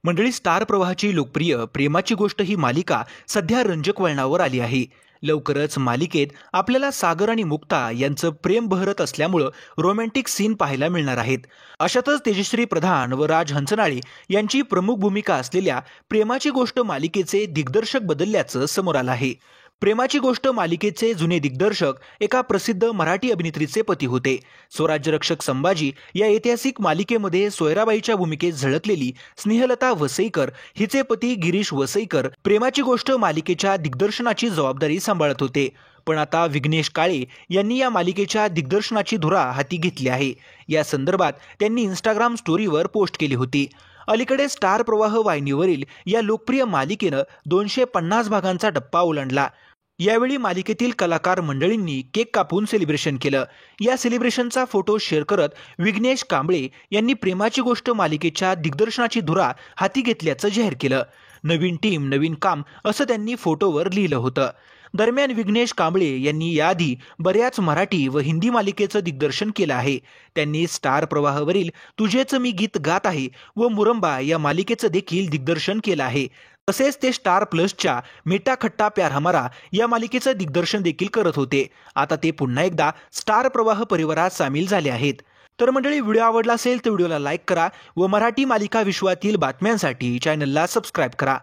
मंडळी, स्टार प्रवाहाची लोकप्रिय प्रेमाची गोष्ट ही मालिका सध्या रंजक वळणावर आली आहे. लवकरच मालिकेत आपल्याला सागर आणि मुक्ता यांचं प्रेम बहरत असल्यामुळं रोमॅन्टिक सीन पाहायला मिळणार आहेत. अशातच तेजश्री प्रधान व राज हंचनाळे यांची प्रमुख भूमिका असलेल्या प्रेमाची गोष्ट मालिकेचे दिग्दर्शक बदलल्याचं समोर आलं आहे. प्रेमाची गोष्ट मालिकेचे जुने दिग्दर्शक एका प्रसिद्ध मराठी अभिनेत्रीचे पती होते. स्वराज्यरक्षक संभाजी या ऐतिहासिक मालिकेमध्ये सोयराबाईच्या भूमिकेत झळकलेली स्नेहलता वसईकर हिचे पती गिरीश वसईकर प्रेमाची गोष्ट मालिकेच्या दिग्दर्शनाची जबाबदारी सांभाळत होते. पण आता विघ्नेश काळे यांनी या मालिकेच्या दिग्दर्शनाची धुरा हाती घेतली आहे. या संदर्भात त्यांनी इंस्टाग्राम स्टोरीवर पोस्ट केली होती. अलीकडे स्टार प्रवाह वाहिनीवरील या लोकप्रिय मालिकेनं 250 भागांचा टप्पा ओलांडला. यावेळी मालिकेतील कलाकार मंडळींनी केक कापून सेलिब्रेशन केलं. या सेलिब्रेशनचा फोटो शेअर करत विघ्नेश कांबळे यांनी प्रेमाची गोष्ट मालिकेच्या दिग्दर्शनाची धुरा हाती घेतल्याचं जाहीर केलं. नवीन टीम नवीन काम असं त्यांनी फोटोवर लिहिलं होतं. दरम्यान विघ्नेश कांबळे यांनी याआधी बऱ्याच मराठी व हिंदी मालिकेचं दिग्दर्शन केलं आहे. त्यांनी स्टार प्रवाहावरील तुझेच मी गीत गात आहे व मुरंबा या मालिकेचं देखील दिग्दर्शन केलं आहे. तसेच ते स्टार प्लसच्या मेटा खट्टा प्यार हमारा या मालिकेचं दिग्दर्शन देखील करत होते. आता ते पुन्हा एकदा स्टार प्रवाह परिवारात सामील झाले आहेत. तर मंडळी, व्हिडिओ आवडला असेल तर व्हिडिओला लाईक करा व मराठी मालिका विश्वातील बातम्यांसाठी चॅनलला सबस्क्राईब करा.